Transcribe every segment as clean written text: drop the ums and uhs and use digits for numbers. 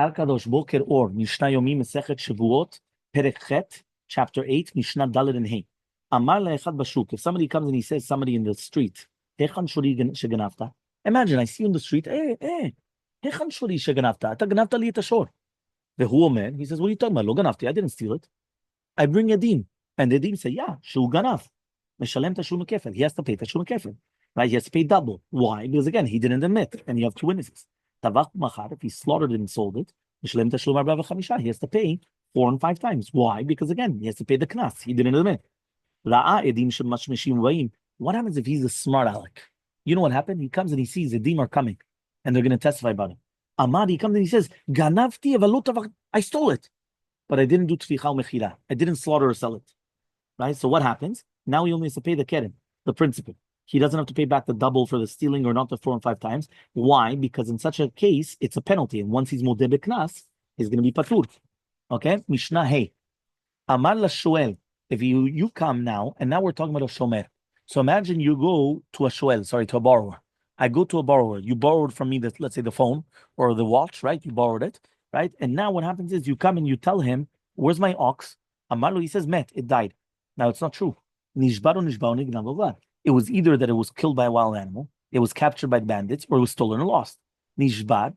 Kadosh Boker Or, Mishna Yomi, Masechet Shevuot, Perek Chet, chapter 8, Mishnah Dalet and Hey. Amar le'echad bashuk. If somebody comes and he says somebody in the street, Hechan shuri sheganavta. Imagine I see you in the street, Hechan shuri sheganavta. Ata ganavta li et ashor. Vehu omer, he says, what are you talking about? Lo ganavti, I didn't steal it. I bring Yadim. And the Yadim say, yeah, shu ganav. Meshalem tashum kefel. He has to pay tashum kefel. Right? He has to pay double. Why? Because again, he didn't admit. And you have two witnesses. Tavach machar, if he slaughtered it and sold it, Meshalem tashum arba v'chamisha. He has to pay 4 and 5 times. Why? Because again, he has to pay the knas. He didn't admit. What happens if he's a smart aleck? You know what happened? He comes and he sees the Edim are coming and they're going to testify about him. Amad, he comes and he says, Ganavti, I stole it, but I didn't do tficha mechira. I didn't slaughter or sell it. Right? So what happens? Now he only has to pay the keren, the principal. He doesn't have to pay back the double for the stealing or not the 4 and 5 times. Why? Because in such a case, it's a penalty. And once he's modeh knas, he's going to be patur. Okay? Mishnah hey. Amar la shoel. If you come now, and now we're talking about a shomer. So imagine you go to a shoel, to a borrower. I go to a borrower. You borrowed from me, let's say the phone or the watch, right? You borrowed it, right? And now what happens is you come and you tell him, where's my ox? Amalu, he says, met, it died. Now it's not true. It was either that it was killed by a wild animal, it was captured by bandits, or it was stolen or lost. Nishbar,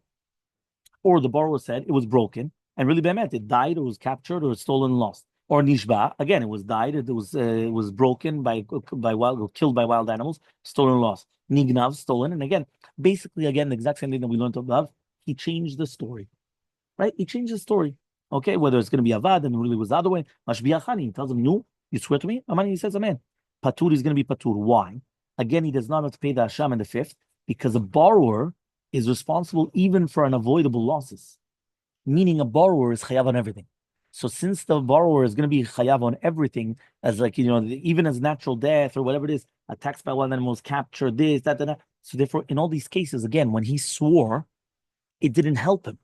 or the borrower said it was broken, and really bemet, it died, or was captured, or stolen and lost. Or nishba, again, it was died, it was broken by wild, or killed by wild animals, stolen, lost. Nignav, stolen, and again, basically, again, the exact same thing that we learned above. He changed the story, right? He changed the story. Okay, whether it's going to be avad and it really was the other way. Mashbiachani, he tells him, no, you swear to me? Amani, he says, amen. Patur is going to be patur. Why? Again, he does not have to pay the hasham and the fifth because a borrower is responsible even for unavoidable losses. Meaning a borrower is chayav on everything. So since the borrower is going to be chayav on everything, as like, even as natural death or whatever it is, attacks by wild animals, capture this, that. So therefore, in all these cases, again, when he swore, it didn't help him.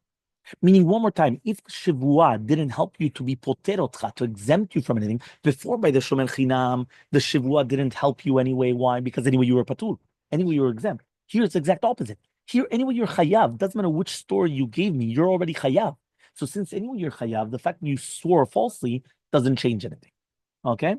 Meaning, one more time, if Shevuot didn't help you to be poterotcha, to exempt you from anything, before by the shomer chinam, the Shevuot didn't help you anyway. Why? Because anyway you were patur. Anyway you were exempt. Here it's the exact opposite. Here, anyway you're chayav. Doesn't matter which story you gave me, you're already chayav. So since anyway you're chayav, the fact that you swore falsely doesn't change anything. Okay?